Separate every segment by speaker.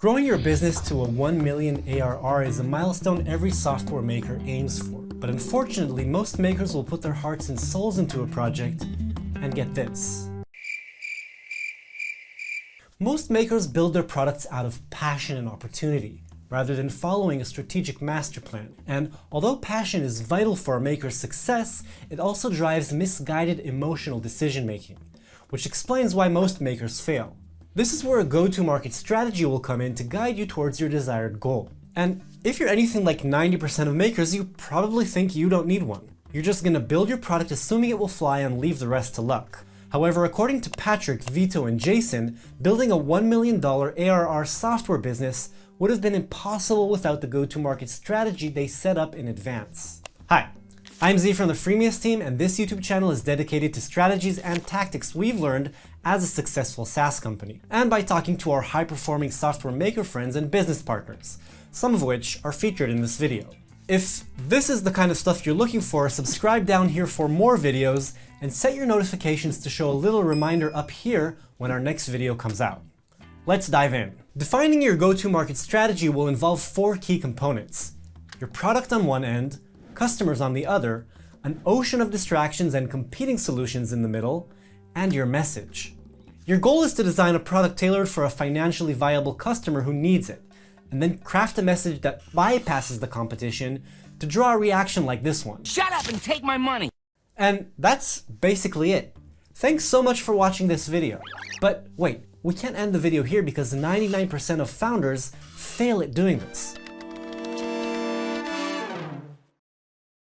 Speaker 1: Growing your business to a 1 million ARR is a milestone every software maker aims for. But unfortunately, most makers will put their hearts and souls into a project and get this. Most makers build their products out of passion and opportunity, rather than following a strategic master plan. And although passion is vital for a maker's success, it also drives misguided emotional decision-making, which explains why most makers fail. This is where a go-to-market strategy will come in to guide you towards your desired goal. And if you're anything like 90% of makers, you probably think you don't need one. You're just gonna build your product assuming it will fly and leave the rest to luck. However, according to Patrick, Vito, and Jason, building a $1 million ARR software business would have been impossible without the go-to-market strategy they set up in advance. Hi, I'm Z from the Freemius team, and this YouTube channel is dedicated to strategies and tactics we've learned as a successful SaaS company, and by talking to our high-performing software maker friends and business partners, some of which are featured in this video. If this is the kind of stuff you're looking for, subscribe down here for more videos, and set your notifications to show a little reminder up here when our next video comes out. Let's dive in. Defining your go-to-market strategy will involve 4 key components: your product on one end, customers on the other, an ocean of distractions and competing solutions in the middle, and your message. Your goal is to design a product tailored for a financially viable customer who needs it, and then craft a message that bypasses the competition to draw a reaction like this one.
Speaker 2: Shut up and take my money!
Speaker 1: And that's basically it. Thanks so much for watching this video. But wait, we can't end the video here because 99% of founders fail at doing this.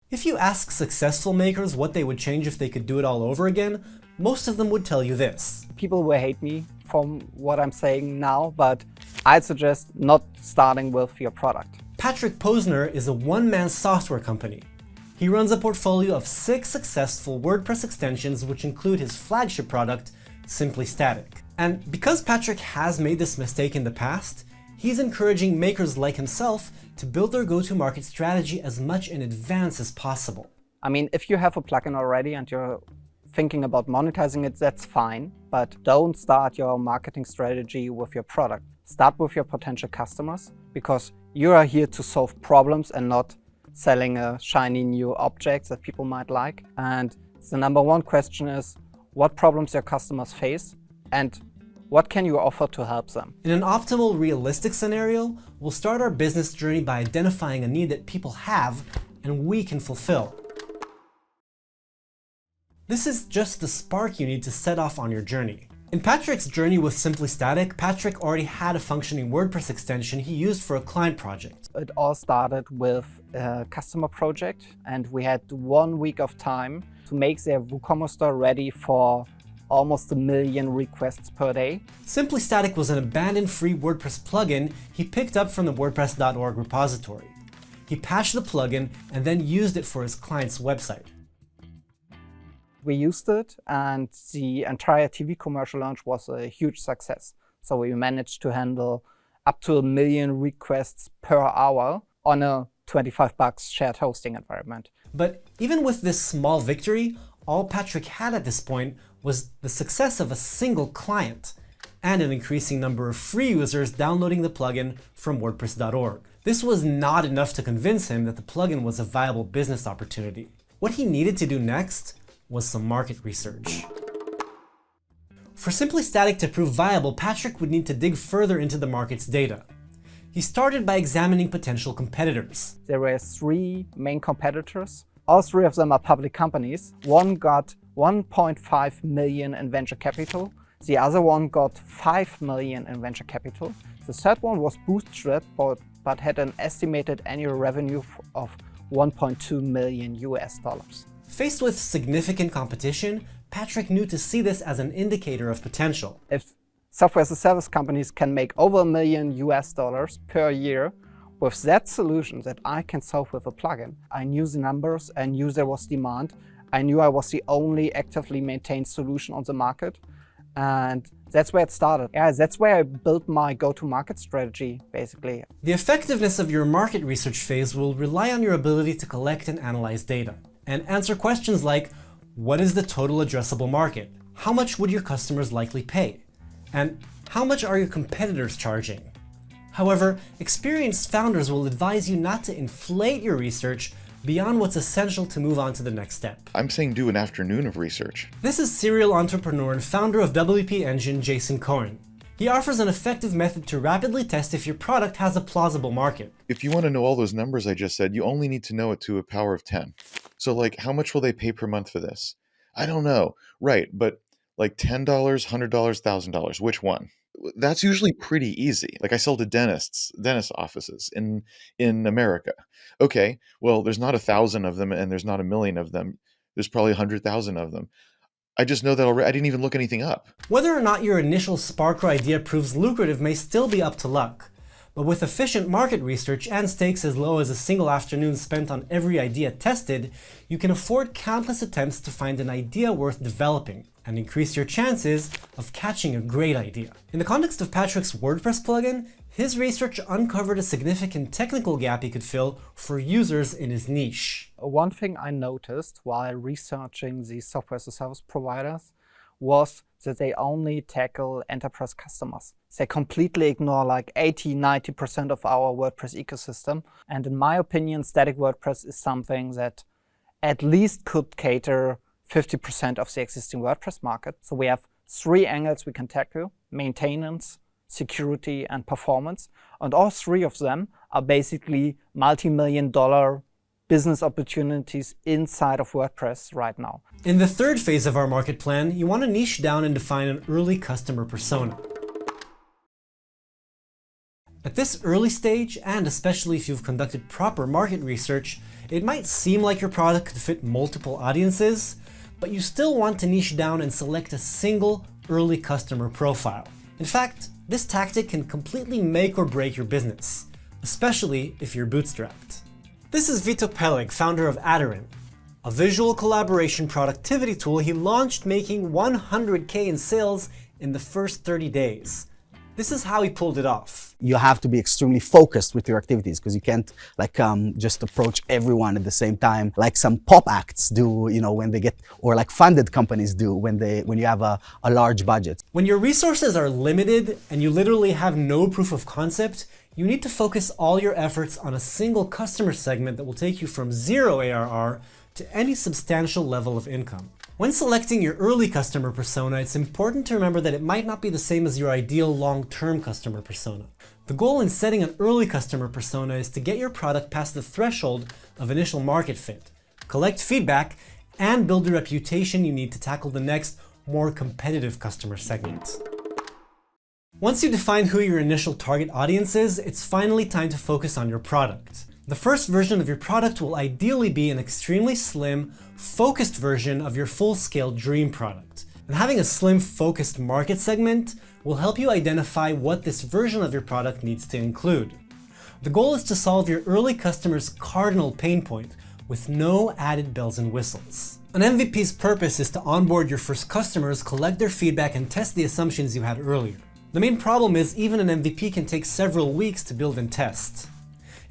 Speaker 1: If you ask successful makers what they would change if they could do it all over again, most of them would tell you this.
Speaker 3: People will hate me from what I'm saying now, but I'd suggest not starting with your product.
Speaker 1: Patrick Posner is a one-man software company. He runs a portfolio of 6 successful WordPress extensions, which include his flagship product, Simply Static. And because Patrick has made this mistake in the past, he's encouraging makers like himself to build their go-to-market strategy as much in advance as possible.
Speaker 3: I mean, if you have a plugin already and you're thinking about monetizing it, that's fine, but don't start your marketing strategy with your product. Start with your potential customers, because you are here to solve problems and not selling a shiny new object that people might like. And the #1 question is, what problems your customers face and what can you offer to help them?
Speaker 1: In an optimal, realistic scenario, we'll start our business journey by identifying a need that people have and we can fulfill. This is just the spark you need to set off on your journey. In Patrick's journey with Simply Static, Patrick already had a functioning WordPress extension he used for a client project.
Speaker 3: It all started with a customer project, and we had 1 week of time to make their WooCommerce store ready for almost 1 million requests per day.
Speaker 1: Simply Static was an abandoned free WordPress plugin he picked up from the WordPress.org repository. He patched the plugin and then used it for his client's website.
Speaker 3: We used it, and the entire TV commercial launch was a huge success. So we managed to handle up to 1 million requests per hour on a $25 shared hosting environment.
Speaker 1: But even with this small victory, all Patrick had at this point was the success of a single client and an increasing number of free users downloading the plugin from WordPress.org. This was not enough to convince him that the plugin was a viable business opportunity. What he needed to do next was some market research. For Simply Static to prove viable, Patrick would need to dig further into the market's data. He started by examining potential competitors.
Speaker 3: There were 3 main competitors. All 3 of them are public companies. One got 1.5 million in venture capital. The other one got 5 million in venture capital. The third one was bootstrapped, but had an estimated annual revenue of $1.2 million US.
Speaker 1: Faced with significant competition, Patrick knew to see this as an indicator of potential.
Speaker 3: If software as a service companies can make over $1 million US per year with that solution that I can solve with a plugin, I knew the numbers, I knew there was demand, I knew I was the only actively maintained solution on the market, and that's where it started. Yeah, that's where I built my go-to-market strategy, basically.
Speaker 1: The effectiveness of your market research phase will rely on your ability to collect and analyze data, and answer questions like, what is the total addressable market? How much would your customers likely pay? And how much are your competitors charging? However, experienced founders will advise you not to inflate your research beyond what's essential to move on to the next step.
Speaker 2: I'm saying do an afternoon of research.
Speaker 1: This is serial entrepreneur and founder of WP Engine, Jason Cohen. He offers an effective method to rapidly test if your product has a plausible market.
Speaker 2: If you want to know all those numbers I just said, you only need to know it to a power of 10. So like, how much will they pay per month for this? I don't know. Right, but like $10, $100, $1,000, which one? That's usually pretty easy. Like I sell to dentist offices in America. Okay, well, there's not 1,000 of them and there's not 1,000,000 of them. There's probably 100,000 of them. I just know that already. I didn't even look anything up.
Speaker 1: Whether or not your initial spark or idea proves lucrative may still be up to luck. But with efficient market research and stakes as low as a single afternoon spent on every idea tested, you can afford countless attempts to find an idea worth developing and increase your chances of catching a great idea. In the context of Patrick's WordPress plugin, his research uncovered a significant technical gap he could fill for users in his niche.
Speaker 3: One thing I noticed while researching these software as a service providers was that they only tackle enterprise customers. They completely ignore like 80–90% of our WordPress ecosystem. And in my opinion, static WordPress is something that at least could cater 50% of the existing WordPress market. So we have 3 angles we can tackle: maintenance, security, and performance. And all 3 of them are basically multi-million-dollar business opportunities inside of WordPress right now.
Speaker 1: In the third phase of our market plan, you want to niche down and define an early customer persona. At this early stage, and especially if you've conducted proper market research, it might seem like your product could fit multiple audiences, but you still want to niche down and select a single early customer profile. In fact, this tactic can completely make or break your business, especially if you're bootstrapped. This is Vito Peleg, founder of ARR, a visual collaboration productivity tool he launched making $100K in sales in the first 30 days. This is how he pulled it off.
Speaker 4: You have to be extremely focused with your activities because you can't just approach everyone at the same time, like some pop acts do, when they get, or like funded companies do when you have a large budget.
Speaker 1: When your resources are limited and you literally have no proof of concept, you need to focus all your efforts on a single customer segment that will take you from 0 ARR to any substantial level of income. When selecting your early customer persona, it's important to remember that it might not be the same as your ideal long-term customer persona. The goal in setting an early customer persona is to get your product past the threshold of initial market fit, collect feedback, and build the reputation you need to tackle the next, more competitive customer segment. Once you define who your initial target audience is, it's finally time to focus on your product. The first version of your product will ideally be an extremely slim, focused version of your full-scale dream product. And having a slim, focused market segment will help you identify what this version of your product needs to include. The goal is to solve your early customers' cardinal pain point with no added bells and whistles. An MVP's purpose is to onboard your first customers, collect their feedback, and test the assumptions you had earlier. The main problem is even an MVP can take several weeks to build and test.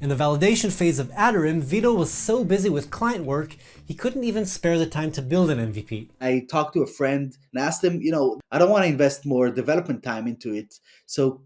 Speaker 1: In the validation phase of ARR, Vito was so busy with client work, he couldn't even spare the time to build an MVP.
Speaker 5: I talked to a friend and asked him, I don't want to invest more development time into it, so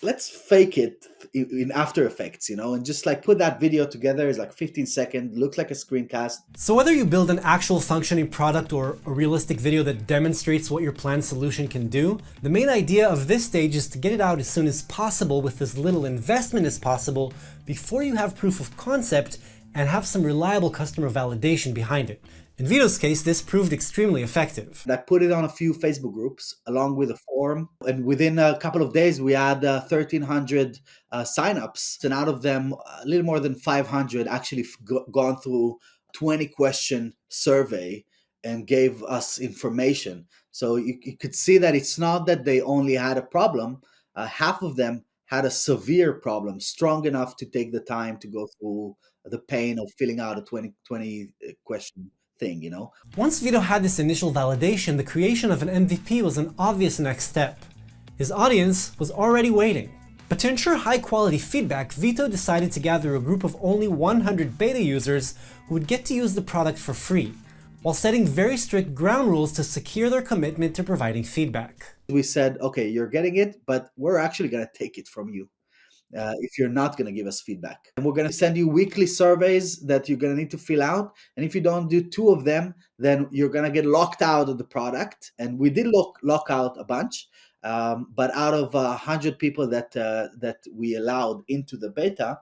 Speaker 5: let's fake it in After Effects, and just like put that video together. It's like 15 seconds, looks like a screencast.
Speaker 1: So whether you build an actual functioning product or a realistic video that demonstrates what your planned solution can do, the main idea of this stage is to get it out as soon as possible with as little investment as possible before you have proof of concept and have some reliable customer validation behind it. In Vito's case, this proved extremely effective.
Speaker 5: I put it on a few Facebook groups along with a forum, and within a couple of days we had 1,300 signups, and out of them a little more than 500 actually gone through 20-question survey and gave us information. So you could see that it's not that they only had a problem. Half of them had a severe problem, strong enough to take the time to go through the pain of filling out a 20 question thing,
Speaker 1: Once Vito had this initial validation, the creation of an MVP was an obvious next step. His audience was already waiting. But to ensure high quality feedback, Vito decided to gather a group of only 100 beta users who would get to use the product for free, while setting very strict ground rules to secure their commitment to providing feedback.
Speaker 5: We said, okay, you're getting it, but we're actually going to take it from you. if you're not going to give us feedback. And we're going to send you weekly surveys that you're going to need to fill out. And if you don't do 2 of them, then you're going to get locked out of the product. And we did lock out a bunch. But out of 100 people that we allowed into the beta,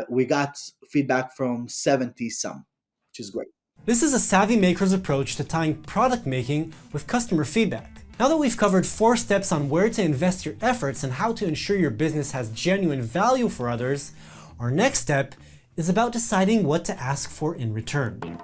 Speaker 5: we got feedback from 70 some, which is great.
Speaker 1: This is a savvy maker's approach to tying product making with customer feedback. Now that we've covered 4 steps on where to invest your efforts and how to ensure your business has genuine value for others, our next step is about deciding what to ask for in return.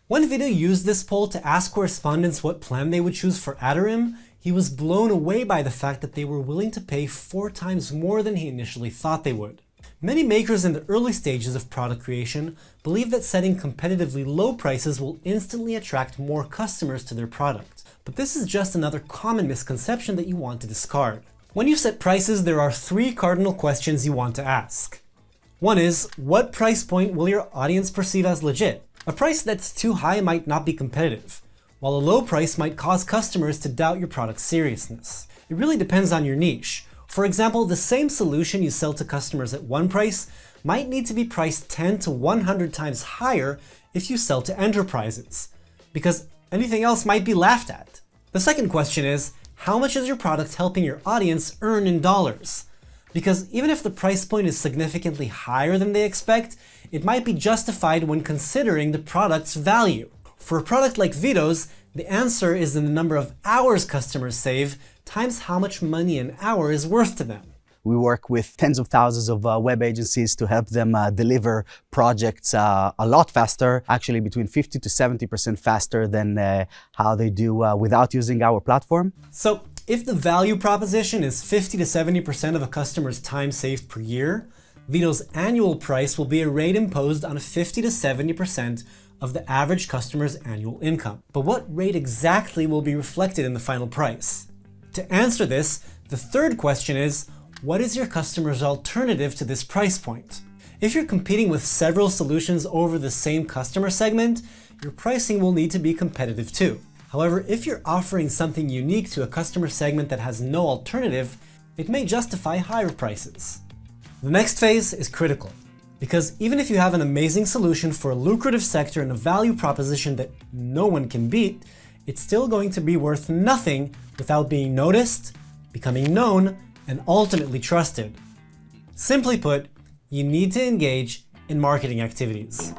Speaker 1: When Vito used this poll to ask correspondents what plan they would choose for ARR, he was blown away by the fact that they were willing to pay 4 times more than he initially thought they would. Many makers in the early stages of product creation believe that setting competitively low prices will instantly attract more customers to their product. But this is just another common misconception that you want to discard. When you set prices, there are 3 cardinal questions you want to ask. One is, what price point will your audience perceive as legit? A price that's too high might not be competitive, while a low price might cause customers to doubt your product's seriousness. It really depends on your niche. For example, the same solution you sell to customers at one price might need to be priced 10 to 100 times higher if you sell to enterprises, because anything else might be laughed at. The second question is, how much is your product helping your audience earn in dollars? Because even if the price point is significantly higher than they expect, it might be justified when considering the product's value. For a product like Vito's, the answer is in the number of hours customers save times how much money an hour is worth to them.
Speaker 4: We work with tens of thousands of web agencies to help them deliver projects a lot faster, actually between 50 to 70% faster than how they do without using our platform.
Speaker 1: So if the value proposition is 50 to 70% of a customer's time saved per year, Vito's annual price will be a rate imposed on 50 to 70% of the average customer's annual income. But what rate exactly will be reflected in the final price? To answer this, the third question is, what is your customer's alternative to this price point? If you're competing with several solutions over the same customer segment, your pricing will need to be competitive too. However, if you're offering something unique to a customer segment that has no alternative, it may justify higher prices. The next phase is critical, because even if you have an amazing solution for a lucrative sector and a value proposition that no one can beat, it's still going to be worth nothing without being noticed, becoming known, and ultimately trusted. Simply put, you need to engage in marketing activities.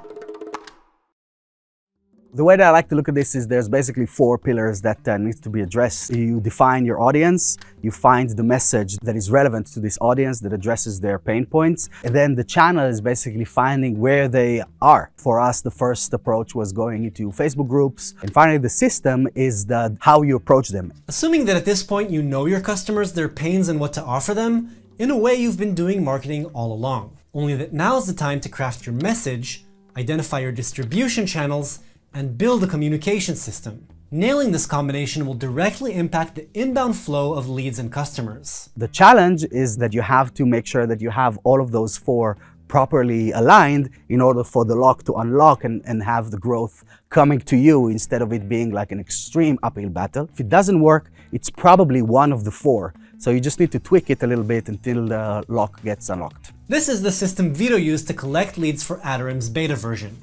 Speaker 4: The way that I like to look at this is there's basically 4 pillars that need to be addressed. You define your audience, you find the message that is relevant to this audience that addresses their pain points, and then the channel is basically finding where they are. For us, the first approach was going into Facebook groups, and finally the system is how you approach them.
Speaker 1: Assuming that at this point you know your customers, their pains, and what to offer them, in a way you've been doing marketing all along. Only that now's the time to craft your message, identify your distribution channels, and build a communication system. Nailing this combination will directly impact the inbound flow of leads and customers.
Speaker 4: The challenge is that you have to make sure that you have all of those 4 properly aligned in order for the lock to unlock and have the growth coming to you instead of it being like an extreme uphill battle. If it doesn't work, it's probably one of the 4. So you just need to tweak it a little bit until the lock gets unlocked.
Speaker 1: This is the system Vito used to collect leads for ARR's beta version.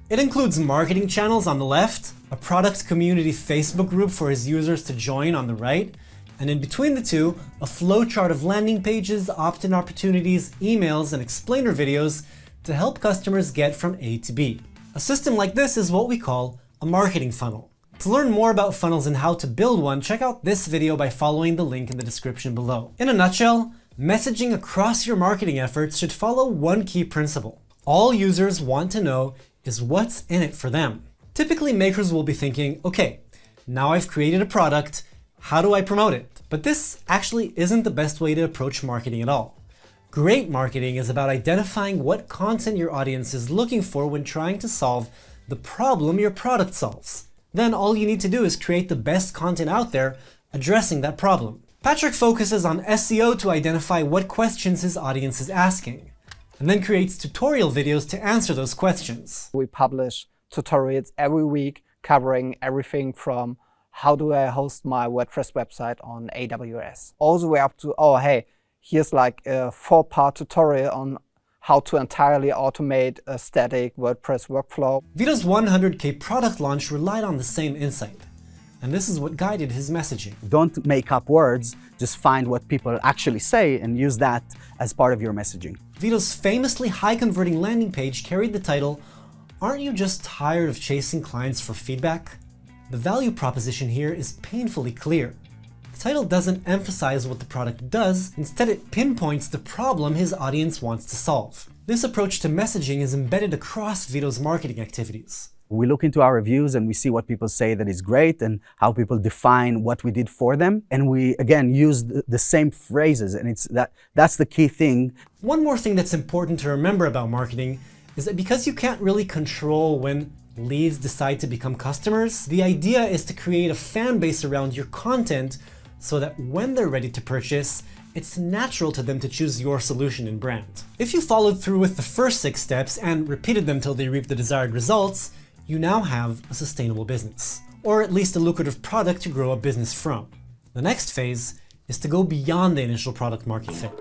Speaker 1: It includes marketing channels on the left, a product community Facebook group for his users to join on the right, and in between the two, a flowchart of landing pages, opt-in opportunities, emails, and explainer videos to help customers get from A to B. A system like this is what we call a marketing funnel. To learn more about funnels and how to build one, check out this video by following the link in the description below. In a nutshell, messaging across your marketing efforts should follow one key principle. All users want to know is what's in it for them. Typically, makers will be thinking, okay, now I've created a product, how do I promote it? But this actually isn't the best way to approach marketing at all. Great marketing is about identifying what content your audience is looking for when trying to solve the problem your product solves. Then all you need to do is create the best content out there addressing that problem. Patrick focuses on SEO to identify what questions his audience is asking, and then creates tutorial videos to answer those questions.
Speaker 3: We publish tutorials every week covering everything from how do I host my WordPress website on AWS? All the way up to, oh, hey, here's like a 4-part tutorial on how to entirely automate a static WordPress workflow.
Speaker 1: Vito's 100K product launch relied on the same insight. And this is what guided his messaging.
Speaker 4: Don't make up words, just find what people actually say and use that as part of your messaging.
Speaker 1: Vito's famously high-converting landing page carried the title, "Aren't you just tired of chasing clients for feedback?" The value proposition here is painfully clear. The title doesn't emphasize what the product does, instead it pinpoints the problem his audience wants to solve. This approach to messaging is embedded across Vito's marketing activities.
Speaker 4: We look into our reviews and we see what people say that is great and how people define what we did for them. And we, again, use the same phrases, and that's the key thing.
Speaker 1: One more thing that's important to remember about marketing is that because you can't really control when leads decide to become customers, the idea is to create a fan base around your content so that when they're ready to purchase, it's natural to them to choose your solution and brand. If you followed through with the first 6 steps and repeated them till they reap the desired results, you now have a sustainable business, or at least a lucrative product to grow a business from. The next phase is to go beyond the initial product market fit.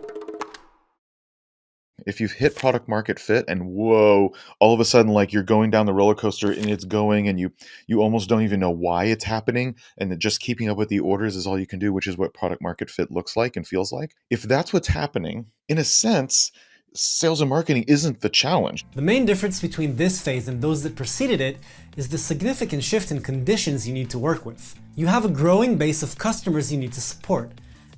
Speaker 2: If you've hit product market fit and whoa, all of a sudden like you're going down the roller coaster and it's going and you almost don't even know why it's happening, and that just keeping up with the orders is all you can do, which is what product market fit looks like and feels like. If that's what's happening, in a sense, sales and marketing isn't the challenge.
Speaker 1: The main difference between this phase and those that preceded it is the significant shift in conditions you need to work with. You have a growing base of customers you need to support,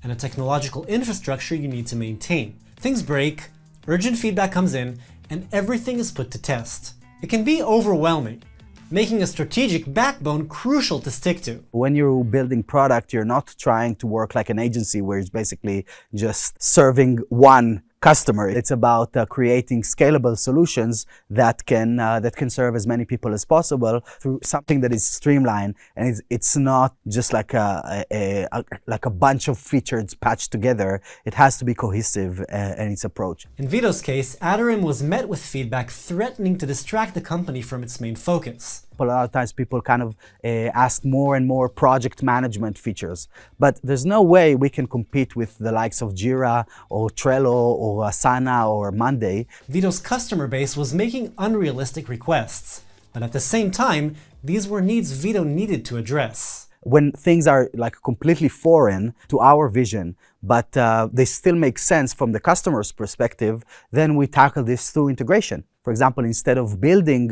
Speaker 1: and a technological infrastructure you need to maintain. Things break, urgent feedback comes in, and everything is put to test. It can be overwhelming, making a strategic backbone crucial to stick to.
Speaker 4: When you're building product, you're not trying to work like an agency where it's basically just serving one customer. It's about creating scalable solutions that can serve as many people as possible through something that is streamlined, and it's not just like a bunch of features patched together. It has to be cohesive in its approach.
Speaker 1: In Vito's case, Adorim was met with feedback threatening to distract the company from its main focus.
Speaker 4: A lot of times people kind of ask more and more project management features, but there's no way we can compete with the likes of Jira or Trello or Asana or Monday.
Speaker 1: Vito's customer base was making unrealistic requests, but at the same time, these were needs Vito needed to address.
Speaker 4: When things are like completely foreign to our vision, but they still make sense from the customer's perspective, then we tackle this through integration. For example, instead of building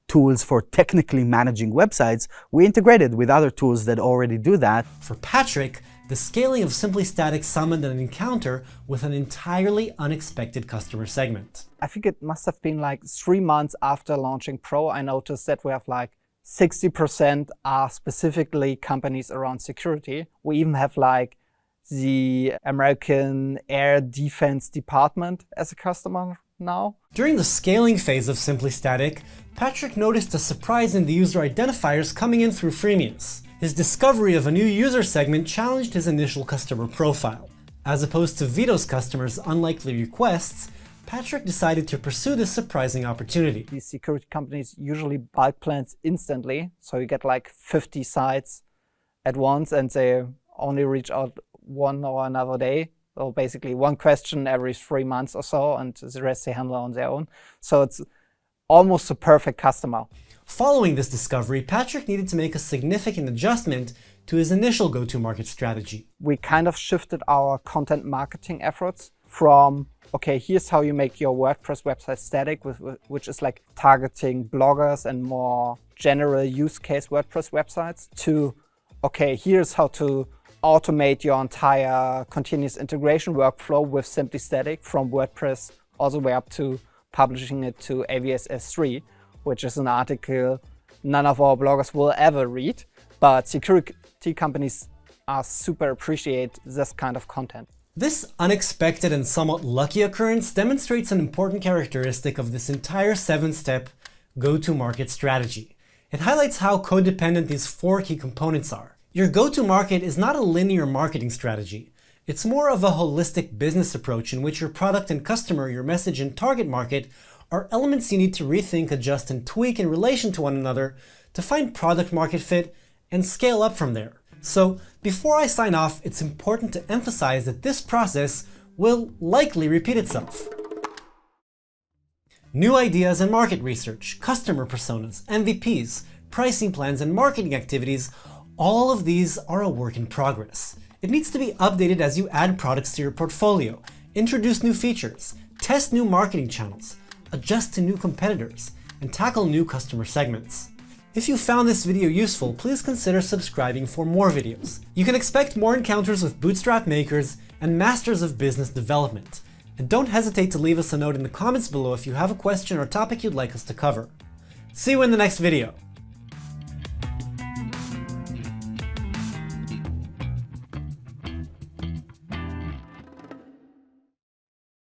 Speaker 4: tools for technically managing websites, we integrated with other tools that already do that.
Speaker 1: For Patrick, the scaling of Simply Static summoned an encounter with an entirely unexpected customer segment.
Speaker 3: I think it must have been like 3 months after launching Pro, I noticed that we have like 60% are specifically companies around security. We even have like the American Air Defense Department as a customer now.
Speaker 1: During the scaling phase of Simply Static, Patrick noticed a surprise in the user identifiers coming in through Freemius. His discovery of a new user segment challenged his initial customer profile. As opposed to Vito's customers' unlikely requests, Patrick decided to pursue this surprising opportunity.
Speaker 3: These security companies usually bulk plans instantly, so you get like 50 sites at once and they only reach out one or another day. So basically one question every 3 months or so, and the rest they handle on their own. So it's almost a perfect customer.
Speaker 1: Following this discovery, Patrick needed to make a significant adjustment to his initial go-to-market strategy.
Speaker 3: We kind of shifted our content marketing efforts from, okay, here's how you make your WordPress website static, which is like targeting bloggers and more general use case WordPress websites, to, okay, here's how to automate your entire continuous integration workflow with Simply Static from WordPress all the way up to publishing it to AWS S3, which is an article none of our bloggers will ever read, but security companies are super appreciate this kind of content.
Speaker 1: This unexpected and somewhat lucky occurrence demonstrates an important characteristic of this entire 7-step go-to-market strategy. It highlights how codependent these 4 key components are. Your go-to-market is not a linear marketing strategy. It's more of a holistic business approach in which your product and customer, your message and target market are elements you need to rethink, adjust, and tweak in relation to one another to find product market fit and scale up from there. So before I sign off, it's important to emphasize that this process will likely repeat itself. New ideas and market research, customer personas, MVPs, pricing plans, and marketing activities, all of these are a work in progress. It needs to be updated as you add products to your portfolio, introduce new features, test new marketing channels, adjust to new competitors, and tackle new customer segments. If you found this video useful, please consider subscribing for more videos. You can expect more encounters with bootstrap makers and masters of business development. And don't hesitate to leave us a note in the comments below if you have a question or topic you'd like us to cover. See you in the next video.